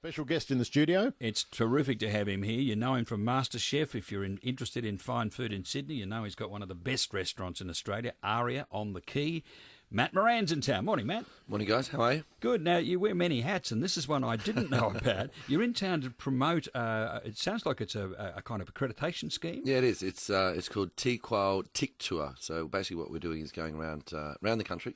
Special guest in the studio. It's terrific to have him here. You know him from MasterChef. If you're interested in fine food in Sydney, you know he's got one of the best restaurants in Australia, FIVEaa on the Quay. Matt Moran's in town. Morning, Matt. Morning, guys. How are you? Good. Now, you wear many hats, and this is one I didn't know about. You're in town to promote, it sounds like it's a kind of accreditation scheme. Yeah, it is. It's called FIVEaa Tick Tour. So basically what we're doing is going around the country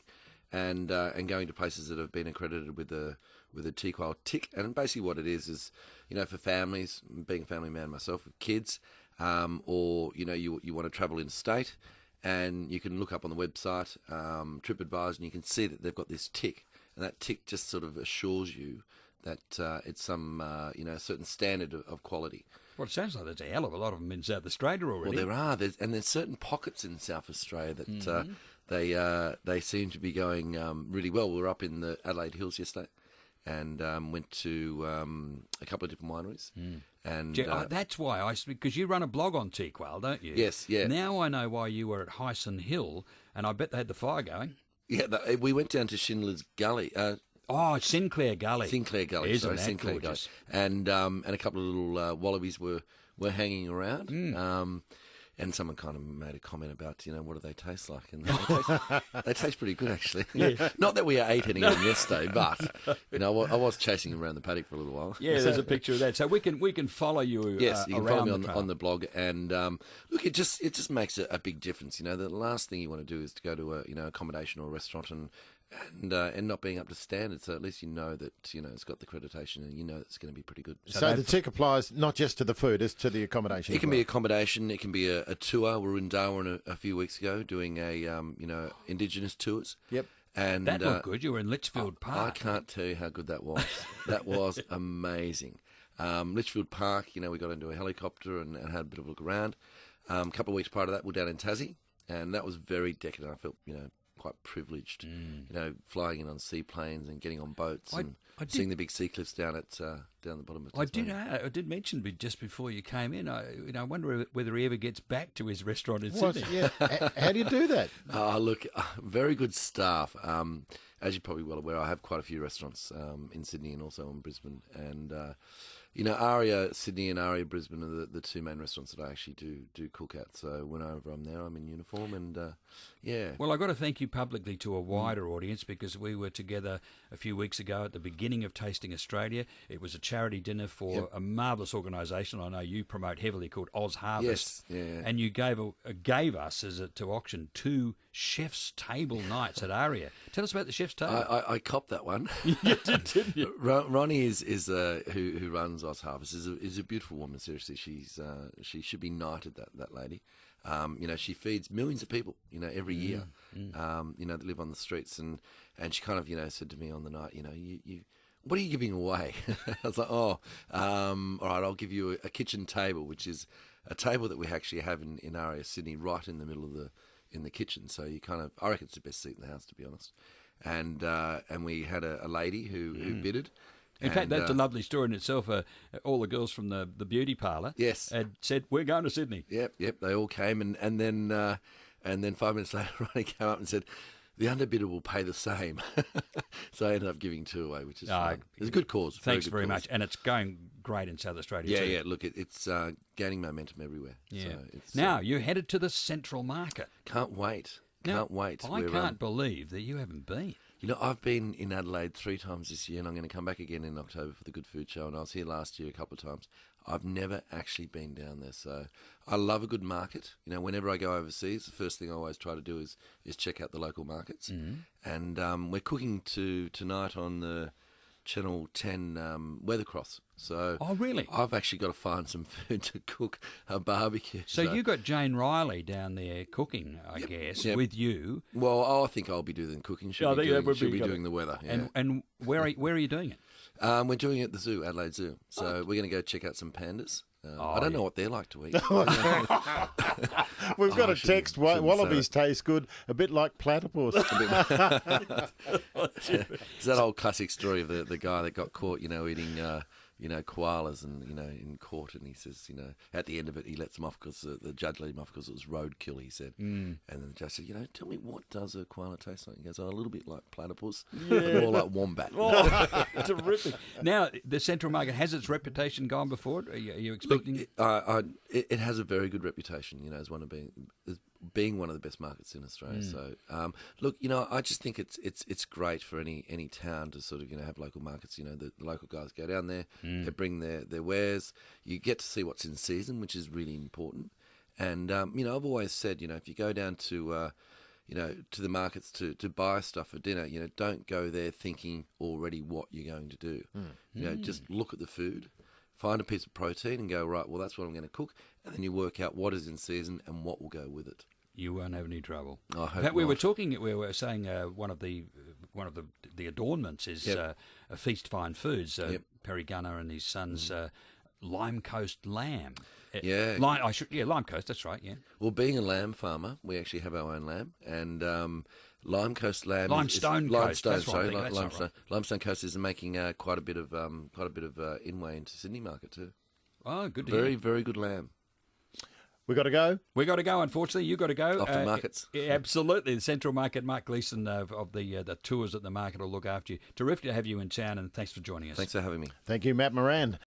and going to places that have been accredited with the FIVEaa Tick. And basically what it is, you know, for families, being a family man myself with kids, or, you know, you want to travel interstate, and you can look up on the website, TripAdvisor, and you can see that they've got this tick. And that tick just sort of assures you that it's some, certain standard of quality. Well, it sounds like there's a hell of a lot of them in South Australia already. Well, there are. There's certain pockets in South Australia that they seem to be going really well. We were up in the Adelaide Hills yesterday and went to a couple of different wineries. And that's why because you run a blog on FIVEaa, don't you? Yes, yeah. Now I know why you were at Hyson Hill, and I bet they had the fire going. Yeah, we went down to Schindler's Gully. Sinclair Gully. Sinclair Gully, Isn't that Sinclair gorgeous? Gully. And a couple of little wallabies were hanging around. And someone kind of made a comment about, you know, what do they taste like? And they taste pretty good, actually. Yeah. Not that we ate any of them yesterday, but, you know, I was chasing them around the paddock for a little while. Yeah, there's a picture of that. So we can follow you. Yes, you can follow me the on the blog, and look, it just makes a big difference. You know, the last thing you want to do is to go to a accommodation or a restaurant and not being up to standard. So at least you know that it's got the accreditation, and you know it's going to be pretty good. So the tick applies not just to the food, it's to the accommodation. It can be accommodation. It can be a tour. We were in Darwin a few weeks ago doing Indigenous tours. Yep. And that looked good. You were in Litchfield Park. I can't tell you how good that was. That was amazing. Litchfield Park, we got into a helicopter and had a bit of a look around. A couple of weeks prior to that, we were down in Tassie, and that was very decadent. I felt, quite privileged, flying in on seaplanes and getting on boats and seeing the big sea cliffs down the bottom of Tasmania. I did mention just before you came in. I wonder whether he ever gets back to his restaurant in Sydney. Yeah. How do you do that? Look, very good staff. As you're probably well aware, I have quite a few restaurants in Sydney and also in Brisbane, and FIVEaa Sydney and FIVEaa Brisbane are the two main restaurants that I actually do cook at. So whenever I'm there, I'm in uniform, and yeah. Well, I've got to thank you publicly to a wider audience, because we were together a few weeks ago at the beginning of Tasting Australia. It was a charity dinner for a marvellous organisation I know you promote heavily called Oz Harvest. Yes, yeah. And you gave us to auction 2 chef's table nights at FIVEaa. Tell us about the chef's table. I copped that one. You did, didn't you? Ronnie is who runs Oz Harvest is a beautiful woman. Seriously, she should be knighted, that lady. She feeds millions of people, every year, that live on the streets. And she kind of, said to me on the night, what are you giving away? I was like, all right, I'll give you a kitchen table, which is a table that we actually have in FIVEaa Sydney, right in the middle of in the kitchen. So you I reckon it's the best seat in the house, to be honest. And we had a lady who bidded. In fact, that's a lovely story in itself. All the girls from the beauty parlour had said, we're going to Sydney. Yep, they all came. And then 5 minutes later, Ronnie came up and said, the underbidder will pay the same. So I ended up giving 2 away, which is fine. It's a good cause. Thanks very much. And it's going great in South Australia too. Yeah. Look, it's gaining momentum everywhere. Yeah. So now, you're headed to the Central Market. Can't wait. I We're, can't believe that you haven't been. I've been in Adelaide 3 times this year, and I'm going to come back again in October for the Good Food Show, and I was here last year a couple of times. I've never actually been down there, so I love a good market. Whenever I go overseas, the first thing I always try to do is check out the local markets. And we're cooking tonight on the Channel 10 Weathercross. So really? I've actually got to find some food to cook a barbecue. So you got Jane Riley down there cooking, I guess, with you. Well, I think I'll be doing the cooking. She'll be doing the weather. Yeah. And where are you doing it? We're doing it at the zoo, Adelaide Zoo. So we're going to go check out some pandas. I don't know what they're like to eat. We've got a text. shouldn't Wallabies say taste good, a bit like platypus. It's that old classic story of the guy that got caught, eating, koalas and, in court. And he says, at the end of it, he lets them off because the judge let him off because it was roadkill, he said. And then the judge said, tell me, what does a koala taste like? He goes, a little bit like platypus, but more like wombat. Terrific. Now, the Central Market, has its reputation gone before it? Are you expecting? Look, it has a very good reputation, as being one of the best markets in Australia. So, look, I just think it's great for any town to sort of have local markets. The local guys go down there, they bring their wares. You get to see what's in season, which is really important. And I've always said, if you go down to to the markets to buy stuff for dinner, don't go there thinking already what you're going to do. Just look at the food. Find a piece of protein and go, right, well, that's what I'm going to cook. And then you work out what is in season and what will go with it. You won't have any trouble. I hope In fact, we not. we were saying one of the adornments is a Feast Fine Foods. Perry Gunner and his son's Lime Coast lamb. Yeah. Lime Coast, that's right, yeah. Well, being a lamb farmer, we actually have our own lamb. And Lime Coast lamb Limestone Coast, that's what I'm thinking, that's Limestone. right. Limestone Coast is making quite a bit of inway into Sydney market too. Oh, good to Very, hear. very good lamb. We got to go. We got to go, unfortunately. You got to go. Off to markets. Absolutely. The Central Market, Mark Gleeson of the tours at the market will look after you. Terrific to have you in town, and thanks for joining us. Thanks for having me. Thank you, Matt Moran.